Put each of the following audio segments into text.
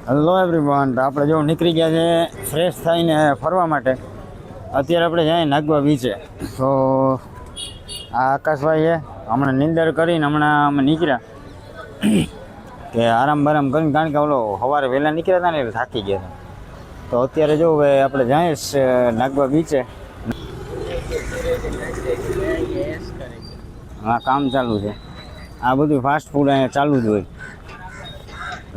Hello everyone, તો આપણે જો નીકળી ગયા છે ફ્રેશ થઈને ફરવા માટે. અત્યારે આપણે જાય નાગવા બીચે. તો આ આકાશભાઈ છે, હમણાં નીંદર કરીને હમણાં અમે નીકળ્યા કે આરામ બારામ કરીને, કારણ કે ઓલો સવારે વહેલા નીકળ્યા હતા ને એટલે થાકી ગયા હતા. તો અત્યારે જો હવે આપણે જાય નાગવા બીચે. હા, કામ ચાલુ છે. આ બધું ફાસ્ટ ફૂડ અહીંયા ચાલુ જ હોય.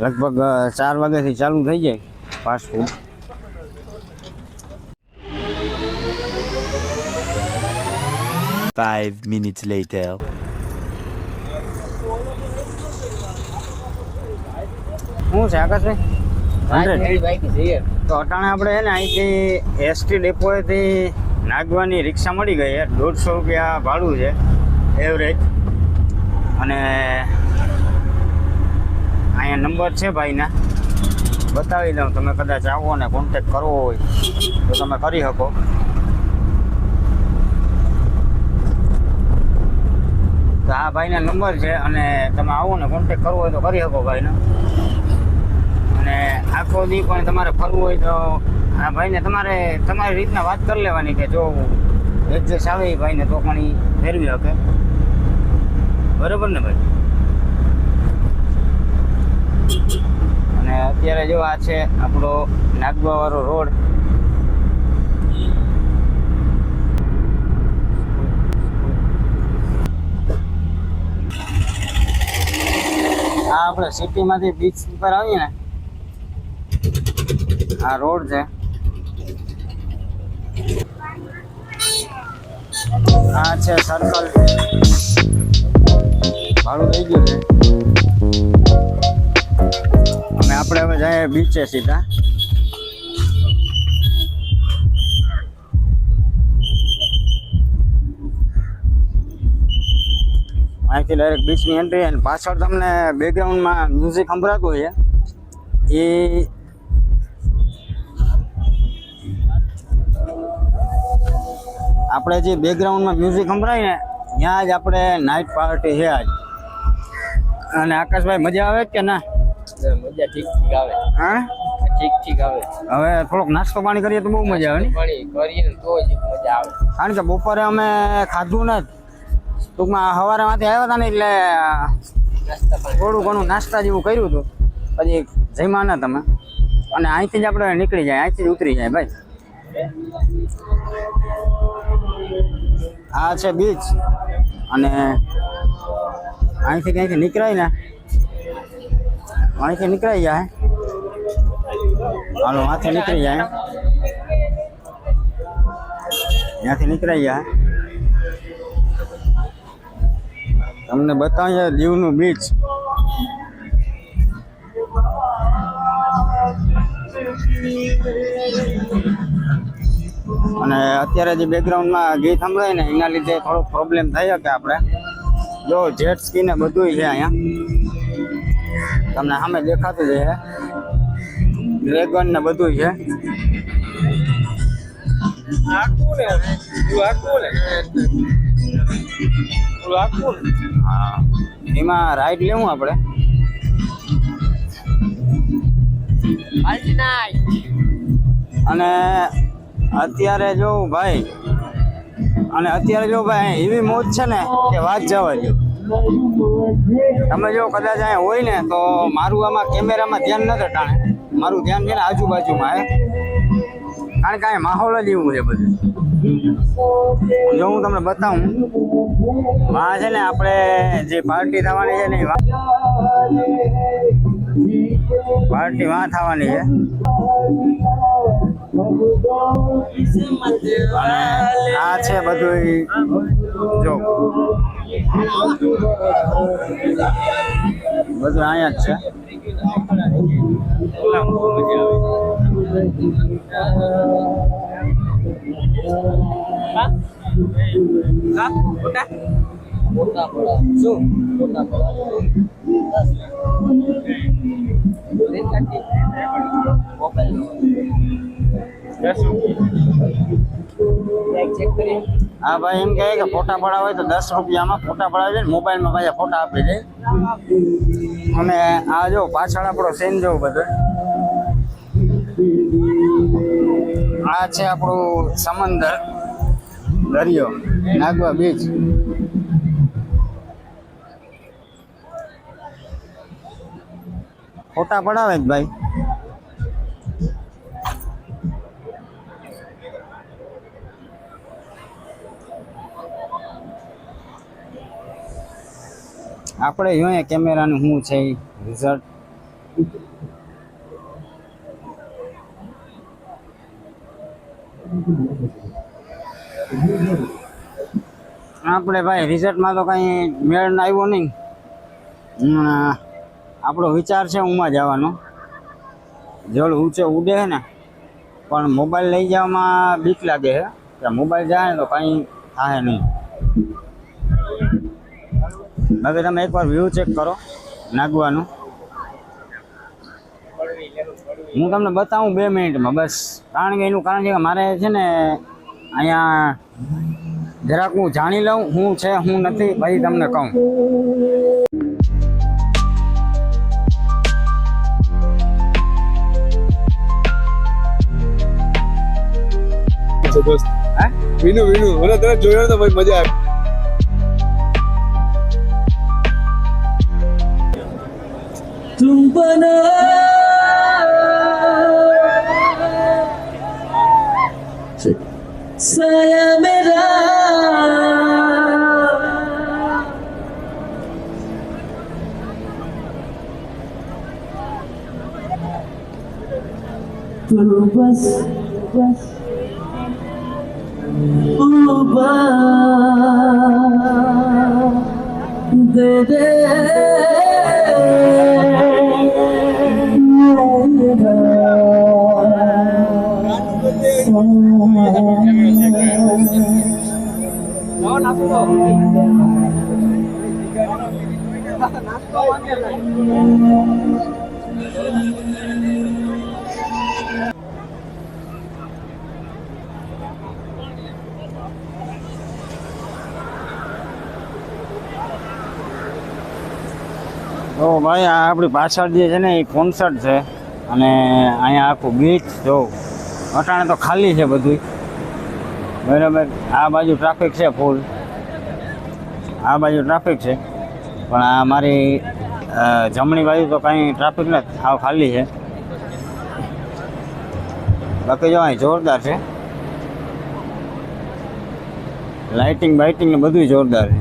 લગભગ 4 વાગ્યાથી ચાલુ થઈ જાય fast food. Five minutes later. શું છે આકાશભાઈ? તો અટાણે આપણે છે ને અહીંથી એસટી ડેપોએથી નાગવાની રિક્ષા મળી ગઈ છે. 150 રૂપિયા ભાડું છે એવરેજ. અને અહીંયા નંબર છે ભાઈના, બતાવી દઉં. તમે કદાચ આવો ને કોન્ટેક કરવો હોય તો તમે કરી શકો. તો આ ભાઈના નંબર છે અને તમે આવો ને કોન્ટેક કરવો હોય તો કરી શકો ભાઈનો. અને આખો દી પણ તમારે ફરવું હોય તો આ ભાઈને તમારે તમારી રીતના વાત કરી લેવાની કે જો એડજસ્ટ આવે એ ભાઈને તો પણ એ ફેરવી શકે. બરાબર ને ભાઈ? અને અત્યારે જો આ છે આપણો નાગવા વાળો રોડ. આ આપણે સિટીમાંથી બીચ ઉપર આવીએ ને, આ રોડ છે. આ છે સર્કલ. ભાડું થઈ ગયું છે. અમે આપણે હવે જાય બીચે સીધા. અહીંથી ડાયરેક્ટ બીચની એન્ટ્રી. અને પાછળ તમને બેકગ્રાઉન્ડમાં મ્યુઝિક સંભળાતું હોય એ આપણે જે બેકગ્રાઉન્ડમાં મ્યુઝિક સંભળાય ને ત્યાં જ આપણે નાઇટ પાર્ટી છે આજ. અને આકાશભાઈ મજા આવે કે ના? મજા ઠીક ઠીક આવે. હા, ઠીક ઠીક આવે. હવે થોડોક નાસ્તો પાણી કરીએ તો બહુ મજા આવે ને? કરીએ ને તો જ મજા આવે. કારણ કે બપોરે અમે ખાધું ને, ટૂંકમાં સવારેમાંથી આવ્યા હતા ને એટલે થોડું ઘણું નાસ્તા જેવું કર્યું હતું. પછી જમ્યા ના તમે. અને અહીંથી જ આપણે નીકળી જાય, અહીંથી જ ઉતરી જાય ભાઈ. આ છે બીચ. અને અહીંથી ક્યાંયથી નીકળાય ને, અહીંથી નીકળાઈ જાય. હાલો, આથી નીકળી જાય, ત્યાંથી નીકળાઈ જાય. તમને બતાવીએ દીવનું બીચ. અને અત્યારે જે બેકગ્રાઉન્ડમાં ગીત સંભળાય ને એના લીધે થોડો પ્રોબ્લેમ થઈ શકે આપણે. જો જેટ સ્કી ને બધું છે અહીંયા, તમને સામે દેખાતું જ છે. ડ્રેગન ને બધું છે. હા, એમાં રાઈડ લેવું આપણે. અને અત્યારે જો ભાઈ એવી મોજ છે ને કે વાત જવા દો. તમે જો કદાચ અહીંયા હોય ને તો મારું આમાં કેમેરામાં ધ્યાન નથી ટાણે. મારું ધ્યાન છે ને આજુબાજુમાં હે. કારણ કે અહીંયા માહોલ જ એવું છે બધું. જો હું તમને બતાવું, આ છે ને આપણે જે પાર્ટી થવાની છે ને પાર્ટી વાં થવાની છે. આ છે બધું જો બધું અહીંયા જ છે. હા ભાઈ, એમ કહે કે ફોટા પડાવે તો 10 રૂપિયામાં ફોટા પડાવી દે. મોબાઈલમાં પાછા ફોટા આપી દે. અને આ જો પાછળ આપણો સીન જોવું બધું. આ છે આપણું સમંદર દરિયો નાગવા બીચ. ફોટા પડાવે જ ભાઈ. આપણે જોઈએ કેમેરાનું શું છે રિઝલ્ટ. આપણે ભાઈ રિઝલ્ટમાં તો કઈ મેળ આવ્યો નહીં. આપણો વિચાર છે ઉમાં જવાનો. જળ ઊંચે ઉડે છે ને, પણ મોબાઈલ લઈ જવામાં બીક લાગે છે કે મોબાઈલ જાય ને તો કંઈ થાય નહીં. બાકી તમે એકવાર વ્યૂ ચેક કરો નાગવાનું. હું તમને બતાવું 2 મિનિટમાં બસ. કારણ કે એનું કારણ છે કે મારે છે ને અહીંયા જરાક હું જાણી લઉં શું છે શું નથી, પછી તમને કહું. દોસ્ત વિનુ મને તને જોયો તો ભાઈ મજા આવી. तुम बना साया मेरा तू बस बस दे दे તો ભાઈ આ આપણી પાછળ જે છે ને એ કોન્સર્ટ છે, અને અહીંયા આખું બીચ જો અટાણે તો ખાલી છે બધું બરાબર. આ બાજુ ટ્રાફિક છે ફૂલ, આ બાજુ ટ્રાફિક છે, પણ આ મારી જમણી બાજુ તો કાંઈ ટ્રાફિક નથી, સાવ ખાલી છે. બાકી જો અહીં જોરદાર છે, લાઇટિંગ બાઇટિંગ ને બધું જોરદાર છે.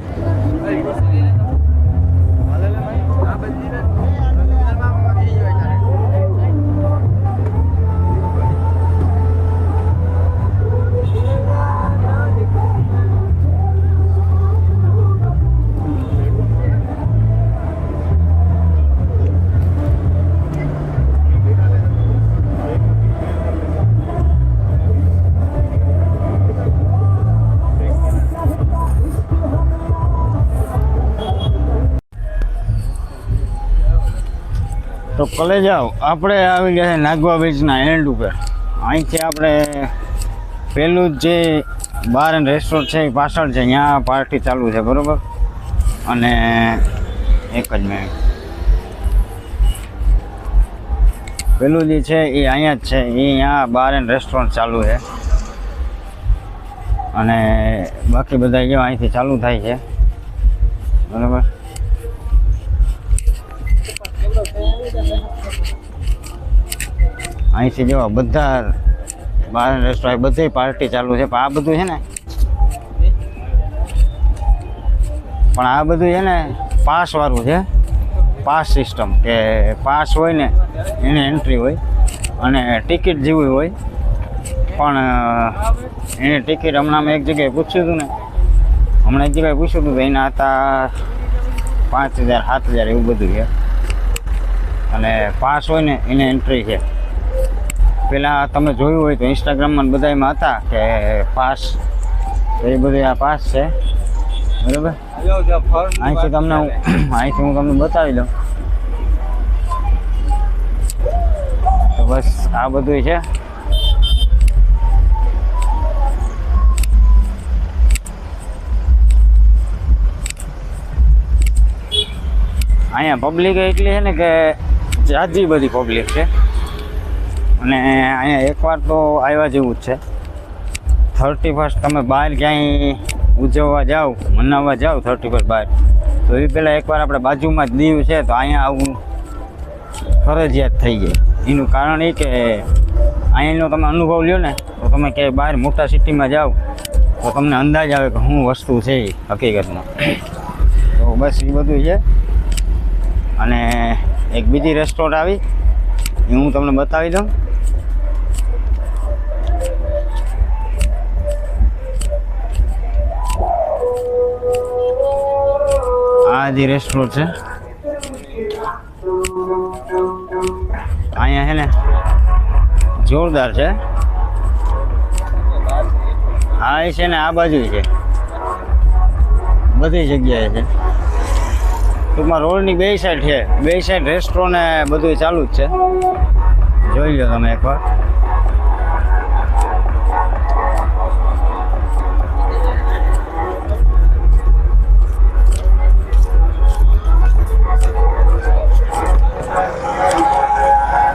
તો કલેજ આપણે આવી ગયા છે નાગવા બીચના એન્ડ ઉપર. અહીંથી આપણે પેલું જે બાર એન્ડ રેસ્ટોરન્ટ છે એ પાછળ છે, ત્યાં પાર્ટી ચાલુ છે બરાબર. અને એક જ મિનિટ, પેલું જે છે એ અહીંયા જ છે, એ અહીંયા બાર એન્ડ રેસ્ટોરન્ટ ચાલુ છે. અને બાકી બધા જો અહીંથી ચાલુ થાય છે બરાબર. અહીંથી જો બધા બાર રેસ્ટોરન્ટ બધી પાર્ટી ચાલુ છે. પણ આ બધું છે ને પાસ વાળું છે, પાસ સિસ્ટમ કે પાસ હોય ને એને એન્ટ્રી હોય અને ટિકિટ જેવી હોય. પણ એની ટિકિટ હમણાં મેં એક જગ્યાએ પૂછ્યું હતું તો એના હતા 5,000 7,000 એવું બધું છે. અને પાસ હોય ને એને એન્ટ્રી છે. પહેલાં તમે જોયું હોય તો ઇન્સ્ટાગ્રામમાં બધામાં હતા કે પાસ, તો એ બધું આ પાસ છે બરાબર. અહીંથી હું તમને બતાવી દઉં. તો બસ આ બધું છે. અહીંયા પબ્લિક એટલી છે ને કે જાજી બધી પબ્લિક છે. અને અહીંયા એકવાર તો આવ્યા જેવું જ છે. 31 તમે બહાર ક્યાંય ઉજવવા જાઓ, મનાવવા જાઓ 31 બહાર, તો એ પહેલાં એકવાર આપણે બાજુમાં જ દીવ છે તો અહીંયા આવું ફરજિયાત થઈ જાય. એનું કારણ એ કે અહીંનો તમે અનુભવ લ્યો ને તો તમે ક્યાંય બહાર મોટા સિટીમાં જાઓ તો તમને અંદાજ આવે કે શું વસ્તુ છે એ હકીકતમાં. તો બસ એ બધું છે. અને એક બીજી રેસ્ટોરન્ટ આવી એ હું તમને બતાવી દઉં. આ જે રેસ્ટોરન્ટ છે અહીંયા છે ને જોરદાર છે. હા એ છે ને આ બાજુ છે, બધી જગ્યાએ છે. ટૂંકમાં રોડની બે સાઈડ છે, બે સાઈડ રેસ્ટોરન્ટ ને બધું ચાલુ જ છે. જોઈ લો તમે એકવાર.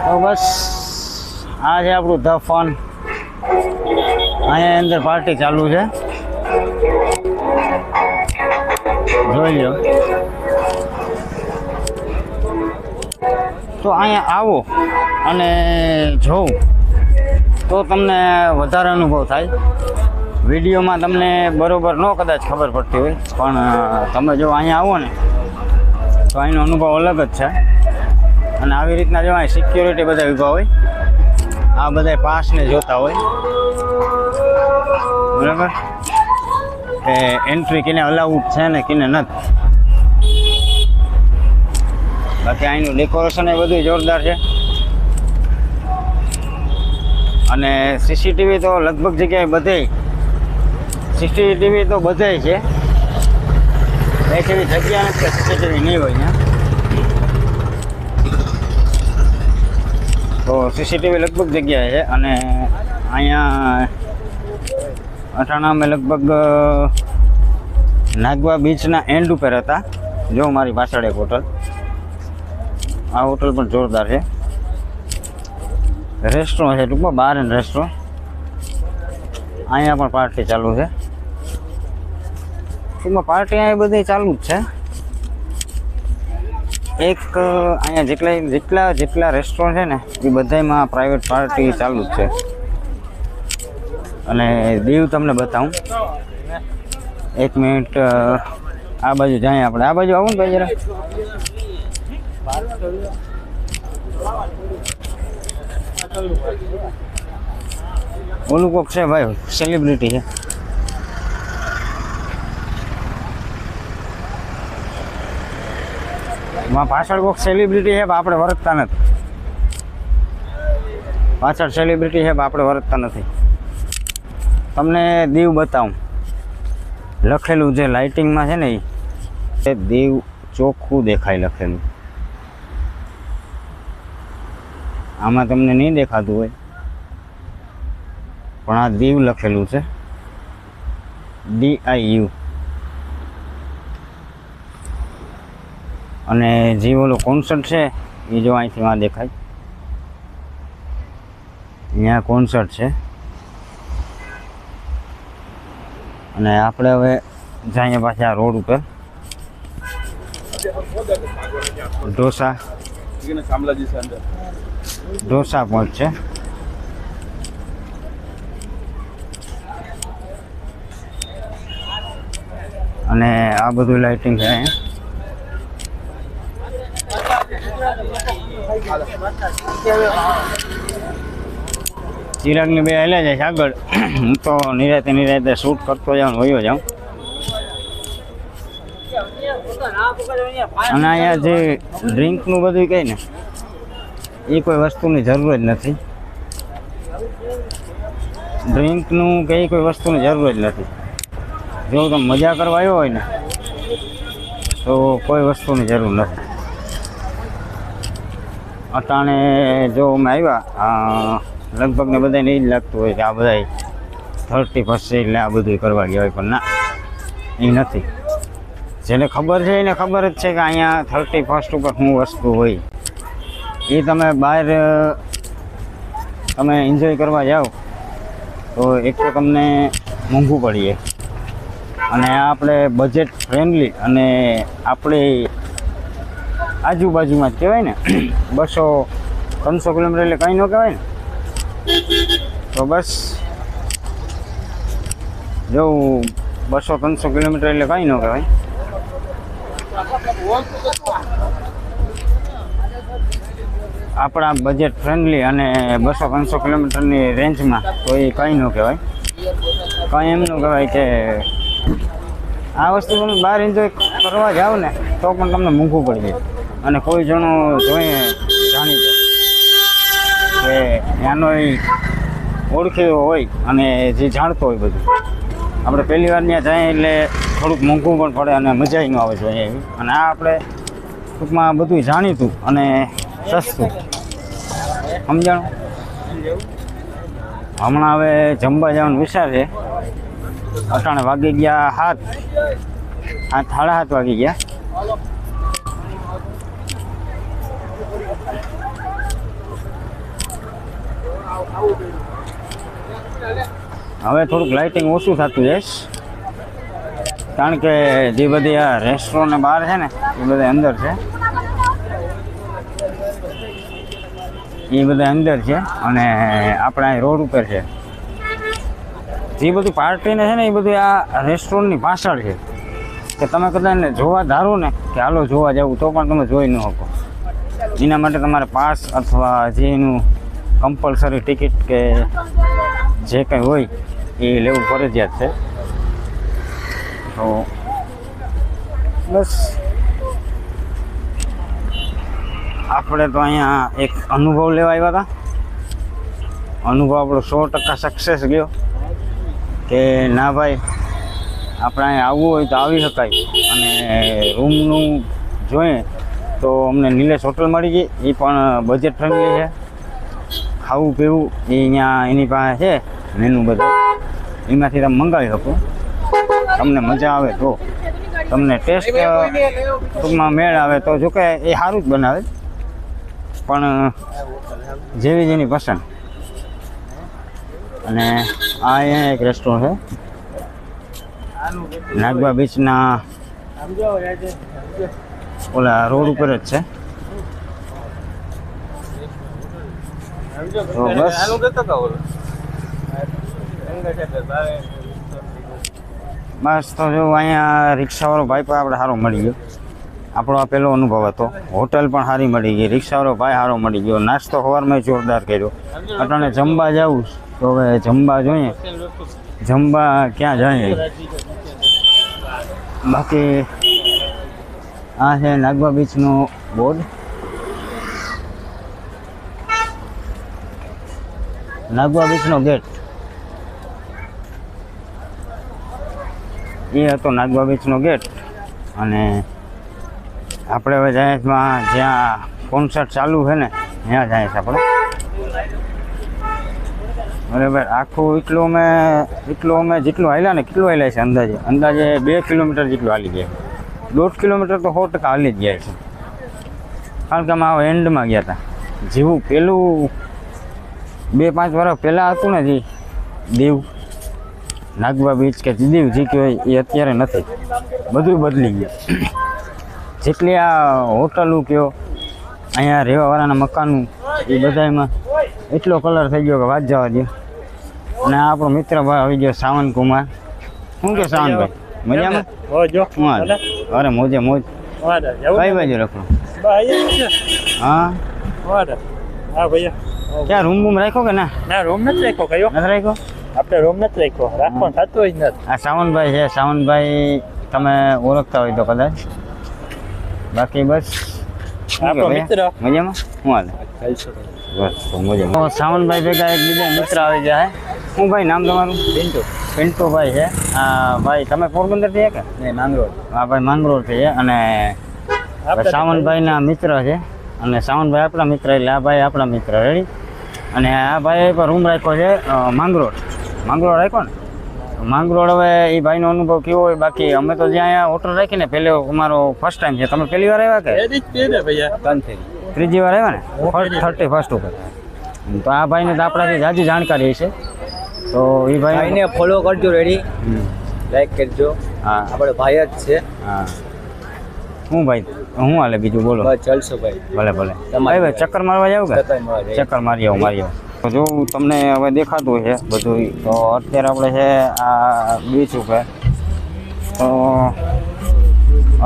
તો બસ આ છે આપણું ધ ફન. અહીંયા અંદર પાર્ટી ચાલુ છે, જોઈ લો. તો અહીંયા આવો અને જોઉં તો તમને વધારે અનુભવ થાય. વિડીયોમાં તમને બરોબર ન કદાચ ખબર પડતી હોય, પણ તમે જો અહીંયા આવો ને તો અહીંનો અનુભવ અલગ જ છે. અને આવી રીતના જો અહીં સિક્યોરિટી બધા ઊભા હોય, આ બધા પાસને જોતા હોય, બરાબર, કે એન્ટ્રી કિને અલાઉડ છે ને કિને નથી. બાકી અહીંનું ડેકોરેશન એ બધું જોરદાર છે. અને સીસીટીવી તો લગભગ જગ્યાએ બધે સીસીટીવી તો બધે છે. એક એવી જગ્યા નથી કે સીસીટીવી નહીં હોય ને. તો સીસીટીવી લગભગ જગ્યાએ છે. અને અહીંયા અટાણા અમે લગભગ નાગવા બીચના એન્ડ ઉપર હતા. જો મારી પાછળ એક હોટલ, આ હોટલ પણ જોરદાર છે. રેસ્ટોરન્ટ છે ટૂંકમાં, બાર એન્ડ રેસ્ટોરન્ટ. અહીંયા પણ પાર્ટી ચાલુ છે. ટૂંકમાં પાર્ટી અહીંયા બધી ચાલુ જ છે. એક અહીંયા જેટલા રેસ્ટોરન્ટ છે ને એ બધામાં પ્રાઇવેટ પાર્ટી ચાલુ જ છે. અને દીવ તમને બતાવું. એક મિનિટ, આ બાજુ જાય આપણે. આ બાજુ આવું ને ભાઈ જરા. ઓલું કોક છે ભાઈ, સેલિબ્રિટી છે. પાછળ કોક સેલિબ્રિટી છે, આપણે વર્તતા નથી. પાછળ સેલિબ્રિટી છે, આપણે વર્તતા નથી. તમને દીવ બતાવું. લખેલું જે લાઇટિંગમાં છે ને એ દીવ ચોખ્ખું દેખાય લખેલું. આમાં તમને નહીં દેખાતું હોય, પણ આ દીવ લખેલું છે, DIU. અને જે ઓલો કોન્સર્ટ છે એ જો અહીંથી માં દેખાય, અહીંયા કોન્સર્ટ છે. અને આપણે હવે જઈએ પાછા આ રોડ ઉપર. ઢોસા પોઈન્ટ છે. અને આ બધું લાઇટિંગ છે અહીંયા. ચિરાગની બે હાલ્યા જાય છે આગળ. હું તો નિરાતે શૂટ કરતો જાઉં, વયો જાઉં. અને અહીંયા જે ડ્રિંકનું બધું કહે ને એ કોઈ વસ્તુની જરૂર જ નથી. ડ્રિંકનું કે કોઈ વસ્તુની જરૂર જ નથી. જો તમે મજા કરવા આવ્યો હોય ને તો કોઈ વસ્તુની જરૂર નથી. અટાણે જો અમે આવ્યા લગભગ ને બધાને એ જ લાગતું હોય કે આ બધા 31 છે એટલે આ બધું કરવા ગયા હોય, પણ ના, એ નથી. જેને ખબર છે એને ખબર જ છે કે અહીંયા 31 ઉપર શું વસ્તુ હોય. એ તમે બહાર તમે એન્જોય કરવા જાઓ તો એક તો તમને મોંઘું પડીએ અને આ આપણે બજેટ ફ્રેન્ડલી અને આપણે આજુબાજુમાં જ કહેવાય ને 200-300 કિલોમીટર એટલે કંઈ ન કહેવાય ને. તો બસ જો 200-300 કિલોમીટર એટલે કંઈ ન કહેવાય. આપણા બજેટ ફ્રેન્ડલી અને 200-300 કિલોમીટરની રેન્જમાં તો એ કંઈ ન કહેવાય. કંઈ એમ ન કહેવાય કે આ વસ્તુ તમે બહાર એન્જોય કરવા જાઓ ને તો પણ તમને મોંઘું પડી જાય. અને કોઈ જણો જોઈએ જાણીતો કે એનો ઓળખેલો હોય અને જે જાણતો હોય બધું, આપણે પહેલી વાર ત્યાં જાય એટલે થોડુંક મોંઘું પણ પડે અને મજા ન આવે જોઈએ એવી. અને આ આપણે ટૂંકમાં બધું જાણીતું અને સસ્તું, સમજાણું. હમણાં હવે જમવા જવાનો વિચાર છે. અટાણે વાગી ગયા 7:30 વાગી ગયા. હવે થોડુંક લાઇટિંગ ઓછું થતું જઈશ કારણ કે જે બધી આ રેસ્ટોરન્ટ બહાર છે ને એ બધા અંદર છે, અને આપણે અહીં રોડ ઉપર છે. જે બધું પાર્ટીને છે ને એ બધું આ રેસ્ટોરન્ટની પાછળ છે કે તમે કદાચ ને જોવા ધારો ને કે હાલો જોવા જવું તો પણ તમે જોઈ ન શકો. એના માટે તમારે પાસ અથવા જે એનું કમ્પલસરી ટિકિટ કે જે કંઈ હોય એ લેવું ફરજિયાત છે. તો બસ આપણે તો અહીંયા એક અનુભવ લેવા આવ્યા હતા. અનુભવ આપણો 100% સક્સેસ ગયો કે ના ભાઈ આપણે અહીંયા આવવું હોય તો આવી શકાય. અને રૂમનું જોઈએ તો અમને નિલેશ હોટલ મળી ગઈ, એ પણ બજેટ ફ્રેન્ડલી છે. ખાવું પીવું એ અહીંયા એની પાસે છે મેનુ બધું, એમાંથી તમે મંગાવી શકો. તમને મજા આવે તો, તમને ટેસ્ટ ટૂંકમાં મેળ આવે તો, જોકે એ સારું જ બનાવે પણ જેવી જેની પસંદ. અને આ અહીંયા એક રેસ્ટોરન્ટ છે નાગવા બીચના ઓલા રોડ ઉપર જ છે. તો બસ બસ તો જો અહીંયા રિક્ષાવાળો ભાઈ પણ આપણે સારો મળી ગયો. આપણો આ પહેલો અનુભવ હતો. હોટલ પણ સારી મળી ગઈ, રિક્ષાવાળો ભાઈ સારો મળી ગયો, નાસ્તો સવારમાં જોરદાર કર્યો. અટાણે જમવા જવું તો હવે જમવા જોઈએ, જમવા ક્યાં જાય. બાકી આ છે નાગવા બીચનો બોર્ડ. નાગવા બીચનો ગેટ એ હતો, નાગવા બીચનો ગેટ. અને આપણે હવે જાહેરમાં જ્યાં કોન્સર્ટ ચાલુ છે ને ત્યાં જાય છે આપણે. બરાબર, આખું એટલું અમે જેટલું હાલ્યા ને, કેટલું હાલ્યા છે અંદાજે 2 કિલોમીટર જેટલું હાલી ગયા. 1.5 કિલોમીટર તો 100% હાલી જ જાય છે. કારણ કે અમે આ એન્ડમાં ગયા હતા. જેવું પેલું 2-5 વર્ષ પહેલાં હતું ને જે દીવ નાગવા બીચ કે દીવ જે કહેવાય એ અત્યારે નથી, બધું બદલી ગયું. જેટલી આ હોટલો કયો અહીંયા રહેવાવાળાના મકાનો એ બધામાં એટલો કલર થઈ ગયો કે વાત જવા દો. અને આ આપણો મિત્ર ભાઈ આવી ગયો સાવન કુમાર. શું કે સાવનભાઈ મજામાં? અરે મોજે મોજ. કઈ બાજુ રાખો? હા ક્યાં રૂમ બૂમ રાખ્યો કે ના? ના રૂમ નથી રાખ્યો, કયો નથી રાખ્યો? આપણે રૂમ નથી રાખ્યો, રાખવાનું થતું જ નથી. આ સાવનભાઈ છે. સાવનભાઈ તમે ઓળખતા હોય તો કદાચ. બાકી બસ આપણો મિત્ર મજામાં. શું હાલે? બસ તો મજામાં. સાવનભાઈ ભેગા એક બીજા મિત્ર આવી ગયા છે. શું ભાઈ નામ તમારું? પિન્ટુભાઈ છે. હા ભાઈ તમે પોરબંદરથી છે કે? નહીં, માંગરોળ. હા ભાઈ માંગરોળથી છે. અને સાવનભાઈના મિત્ર છે. અને સાવનભાઈ આપણા મિત્ર એટલે આ ભાઈ આપણા મિત્ર. રેડી? અને આ ભાઈ પણ રૂમ રાખ્યો છે માંગરોળ રાખ્યો ને. માંગરોળ હવે એ ભાઈનો અનુભવ કેવો હોય. બાકી અમે તો જ્યાં અહીંયા હોટલ રાખીને પહેલો અમારો ફર્સ્ટ ટાઈમ છે. તમે પહેલી વાર આવ્યા કે? ત્રીજી વાર આવ્યા ને? 31st ઉપર. તો આ ભાઈને તો આપણાથી જાજી જાણકારી છે, તો એ ભાઈ ભાઈને ફોલો કરજો, રેડી લાઈક કરજો. હા આપણે ભાઈ જ છે. હા હું ભાઈ હું હાલે બીજું બોલો. બસ ચાલશો ભાઈ. ભલે ભલે તમારે ભાઈ ચક્કર મારવા જાવ કે ચક્કર મારવા જઈએ. ચક્કર મારી આવું. તો જો તમને હવે દેખાતું છે બધું, તો અત્યારે આપણે છે આ બીચ ઉપર, તો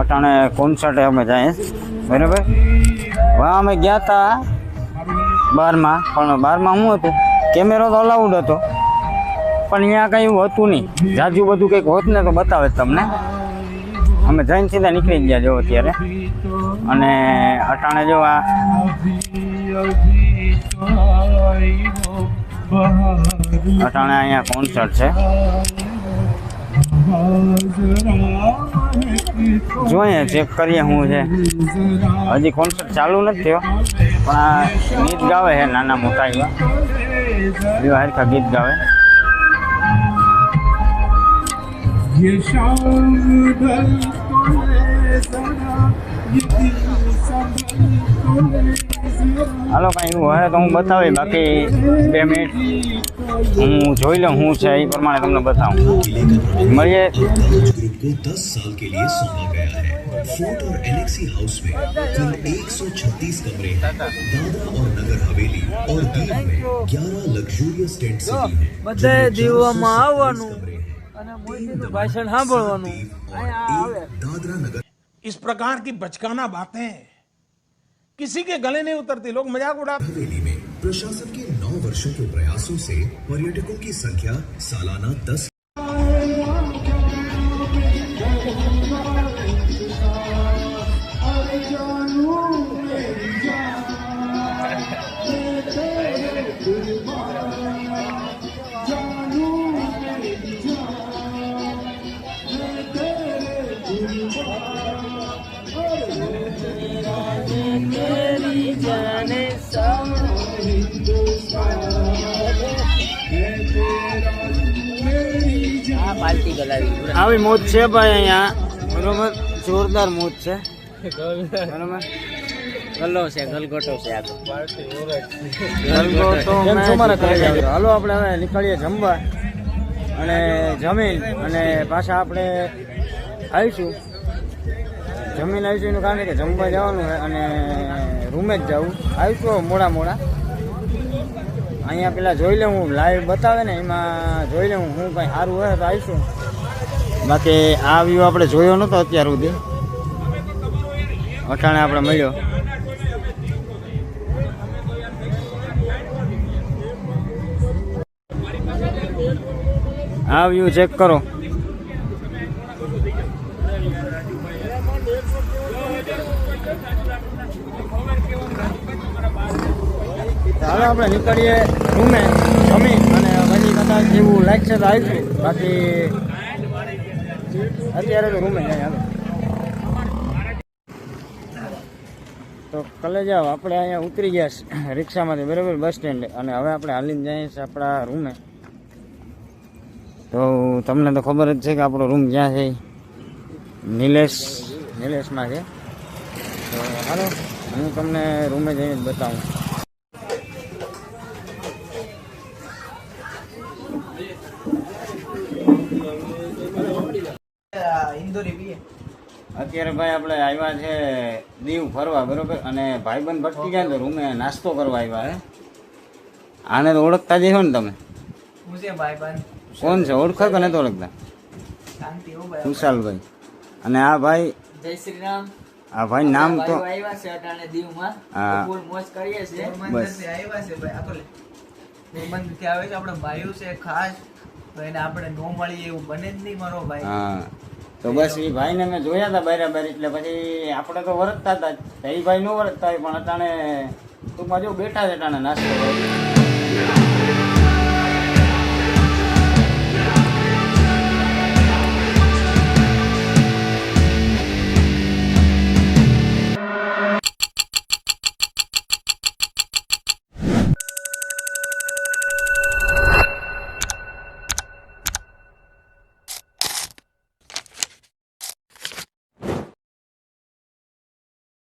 અટાણે કોન્સર્ટે અમે જાય બરાબર. હવે અમે ગયા હતા 12માં, પણ 12માં શું હતું, કેમેરો તો અલાઉડ હતો, પણ અહીંયા કંઈ એવું હતું નહીં. જાજુ બધું કંઈક હોત ને તો બતાવે તમને. અમે જઈને સીધા નીકળી ગયા જો અત્યારે, અને અટાણે જો આ અટાણે અહીંયા કોન્સર્ટ છે. જોઈએ ચેક કરીએ શું છે. હજી કોન્સર્ટ ચાલુ નથી થયો, પણ આ ગીત ગાવે છે નાના મોટા એવા, એવા હરખા ગીત ગાવે. હાલો કાંઈ એવું હોય તો હું બતાવી, બાકી 2 મિનિટ હું જોઈ લઉં શું છે, એ પ્રમાણે તમને બતાવું. મળીએ. ग्रुप को 10 साल के लिए सौंपा गया है. फोर्ट और एलेक्सी हाउस में कुल 136 कमरे हैं. दादरा और नगर हवेली और दीव में 11 लग्जूरियस टेंट सिटी हैं. બધાએ દીવામાં આવવાનું અને મોઈનું ભાષણ સાંભળવાનું. दादरा नगर इस प्रकार की बचकाना बातें किसी के गले नहीं उतरती, लोग मजाक उड़ाते. हवेली में प्रशासन के 9 वर्षों के प्रयासों से पर्यटकों की संख्या सालाना 10 આ પાર્ટી કરાવી. આવી મોજ છે ભાઈ અહીંયા, બરોબર, જોરદાર મોજ છે બરોબર. ગલ્લો છે, ગલગોટો છે આ તો. હાલો આપણે હવે નીકળીએ જમવા, અને જમીન અને પાછા આપણે આવીશું. જમીન આવીશું એનું કારણ કે જમવા જવાનું છે અને રૂમે જ જવું. આવીશું મોડા અહીંયા પેલા જોઈ લઉં, હું લાઈવ બતાવે ને એમાં જોઈ લઉં હું કંઈ સારું હોય તો આવીશું. બાકી આ વ્યૂ આપણે જોયો નહોતો અત્યાર સુધી, અટાણે આપણે મળ્યો. આ વ્યૂ ચેક કરો. હાલો આપણે નીકળીએ રૂમે જમીન, અને પછી કદાચ જેવું લાગશે તો આવીશું, બાકી અત્યારે તો રૂમે જાય. હાલો તો કલે જાઓ, આપણે અહીંયા ઉતરી ગયા રિક્ષામાંથી બરાબર બસ સ્ટેન્ડે, અને હવે આપણે હાલીને જઈએ છીએ આપણા રૂમે. તો તમને તો ખબર જ છે કે આપણો રૂમ ક્યાં છે, નિલેશમાં છે. તો હાલો હું તમને રૂમે જઈને જ બતાવું. અત્યારે ભાઈ આપણે આવ્યા છે દીવ ફરવા બરોબર, અને ભાઈબંધ ભટકી ગયા તો રૂમે નાસ્તો કરવા આવ્યા હે. આને તો ઓળખતા જ છો ને તમે? કોણ છે, ઓળખો કે નથી ઓળખતા? કુશાલભાઈ. અને આ ભાઈ જય શ્રી રામ. આ ભાઈ નામ તો આવ્યા છે અટાણે દીવમાં. હા. ફૂલ મોજ કરીએ છે. બસ આવ્યા છે ભાઈ, આ તો બંધ આવે છે. આપણે ભાઈઓ છે ખાસ, તો એને આપણે નો મળીએ એવું બને જ નહીં મારો ભાઈ. હા, તો બસ એ ભાઈને મેં જોયા હતા બરાબર, એટલે પછી આપણે તો વરતતા હતા જ. એ ભાઈ ન વરતતા હોય, પણ અટાણે ટૂંકમાં જો બેઠા છે અટાણે નાસ્તો કરવા.